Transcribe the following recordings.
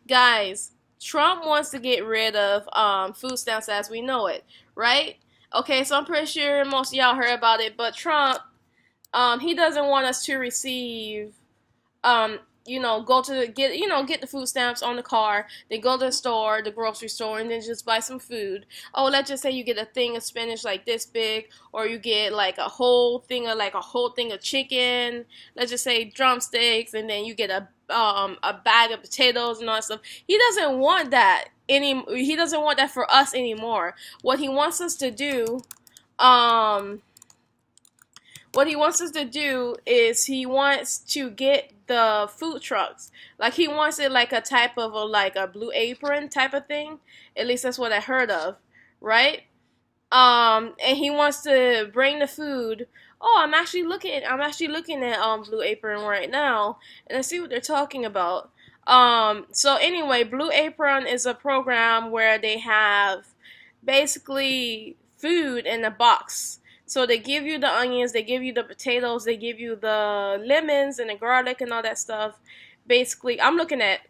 Guys, Trump wants to get rid of food stamps as we know it, right? Okay, so I'm pretty sure most of y'all heard about it, but Trump, he doesn't want us to receive go to get the food stamps on the car, then go to the store, the grocery store, and then just buy some food. Oh, let's just say you get a thing of spinach like this big, or you get like a whole thing of chicken. Let's just say drumsticks, and then you get a bag of potatoes and all that stuff. He doesn't want that He doesn't want that for us anymore. What he wants us to do, um, what he wants us to do is he wants to get the food trucks. Like he wants it like a type of like a Blue Apron type of thing. At least that's what I heard of, right? And he wants to bring the food. Oh, I'm actually looking at Blue Apron right now, and I see what they're talking about. So anyway, Blue Apron is a program where they have basically food in a box. So they give you the onions, they give you the potatoes, they give you the lemons and the garlic and all that stuff. Basically, I'm looking at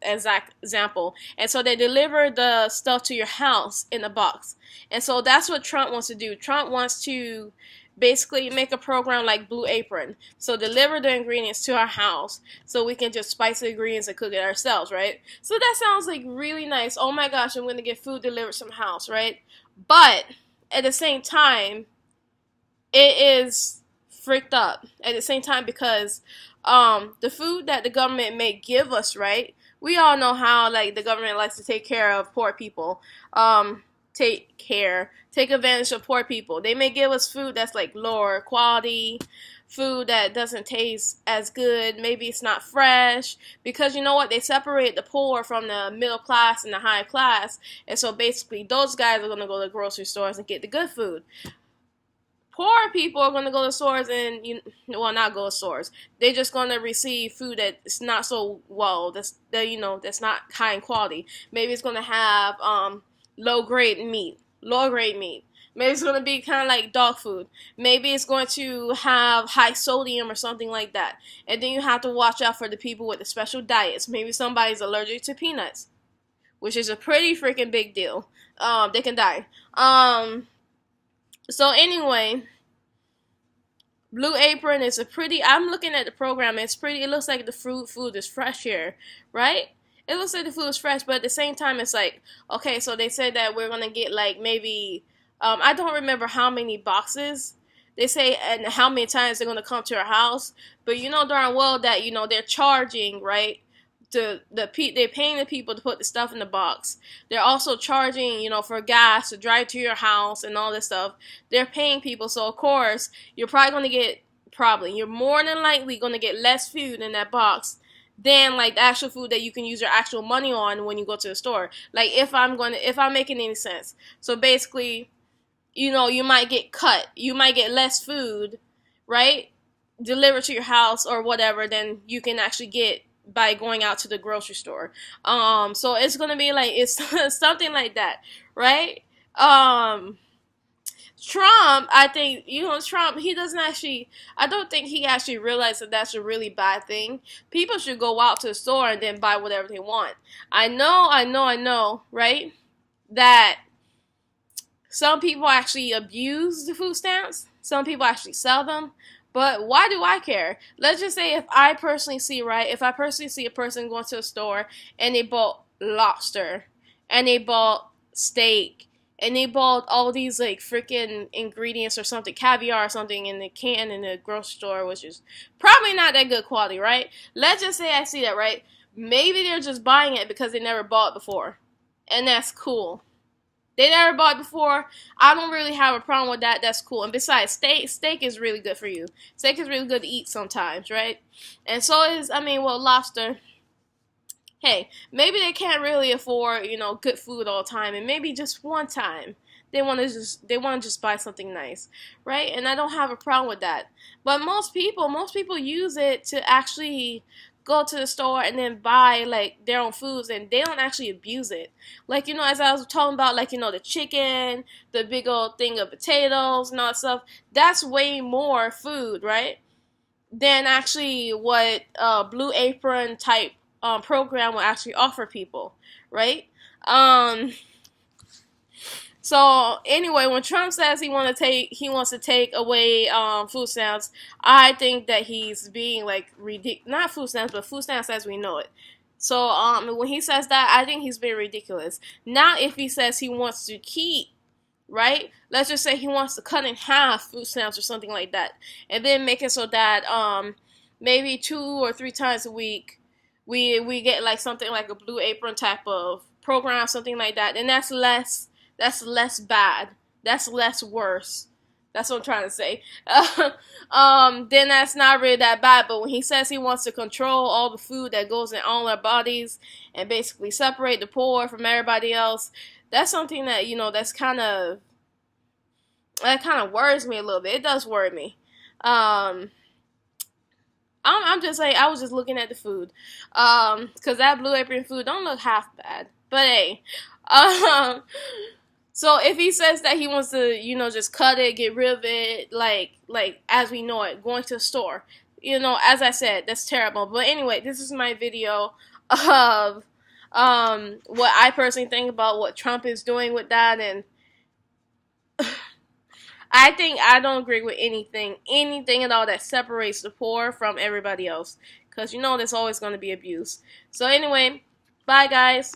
exact example. And so they deliver the stuff to your house in a box. And so that's what Trump wants to do. Trump wants to basically make a program like Blue Apron. So deliver the ingredients to our house so we can just spice the ingredients and cook it ourselves, right? So that sounds like really nice. Oh my gosh, I'm going to get food delivered to my house, right? But at the same time, it is freaked up at the same time because the food that the government may give us, right? We all know how like the government likes to take care of poor people. Take advantage of poor people. They may give us food that's like lower quality, food that doesn't taste as good. Maybe it's not fresh because you know what? They separate the poor from the middle class and the high class, and so basically those guys are gonna go to the grocery stores and get the good food. Poor people are gonna go to stores and not go to stores. They're just gonna receive food that's not so well. That's not high in quality. Maybe it's gonna have low grade meat. Maybe it's going to be kind of like dog food. Maybe it's going to have high sodium or something like that. And then you have to watch out for the people with the special diets. Maybe somebody's allergic to peanuts, which is a pretty freaking big deal. They can die. So anyway, Blue Apron is I'm looking at the program. It's pretty. It looks like the food is fresh here, right? It looks like the food is fresh, but at the same time, it's like, okay, so they said that we're going to get like maybe, I don't remember how many boxes they say and how many times they're going to come to our house, but you know darn well that, they're charging, right? They're paying the people to put the stuff in the box. They're also charging, for gas to drive to your house and all this stuff. They're paying people, so of course, you're more than likely going to get less food in that box than like the actual food that you can use your actual money on when you go to the store. Like if I'm making any sense. So basically, you might get cut. You might get less food, right? Delivered to your house or whatever than you can actually get by going out to the grocery store. So it's gonna be like it's something like that, right? Trump, I think, Trump, I don't think he actually realized that that's a really bad thing. People should go out to the store and then buy whatever they want. I know, right? That some people actually abuse the food stamps. Some people actually sell them. But why do I care? Let's just say if I personally see a person going to a store and they bought lobster and they bought steak and they bought all these like freaking ingredients or something, caviar or something in the can in the grocery store, which is probably not that good quality, right? Let's just say I see that, right? Maybe they're just buying it because they never bought before, and that's cool. They never bought before. I don't really have a problem with that. That's cool. And besides, steak is really good for you. Steak is really good to eat sometimes, right? And so is, lobster. Hey, maybe they can't really afford, good food all the time, and maybe just one time they want to just buy something nice, right? And I don't have a problem with that. But most people use it to actually go to the store and then buy like their own foods, and they don't actually abuse it. Like, as I was talking about, like, the chicken, the big old thing of potatoes and all that stuff, that's way more food, right? Than actually what Blue Apron type program will actually offer people, right? Um, so anyway, when Trump says he wants to take away food stamps, I think that he's being like ridiculous. Not food stamps, but food stamps as we know it. So when he says that, I think he's being ridiculous. Now, if he says he wants to keep, right? Let's just say he wants to cut in half food stamps or something like that, and then make it so that maybe 2 or 3 times a week we get like something like a Blue Apron type of program, something like that, and that's less. That's less bad. That's less worse. That's what I'm trying to say. Then that's not really that bad. But when he says he wants to control all the food that goes in all our bodies and basically separate the poor from everybody else, that's something that that kind of worries me a little bit. It does worry me. I'm just like, I was just looking at the food, cause that Blue Apron food don't look half bad. But hey, so if he says that he wants to, just cut it, get rid of it, like as we know it, going to the store, as I said, that's terrible. But anyway, this is my video of what I personally think about what Trump is doing with that, and I think I don't agree with anything at all that separates the poor from everybody else, because there's always going to be abuse. So anyway, bye guys.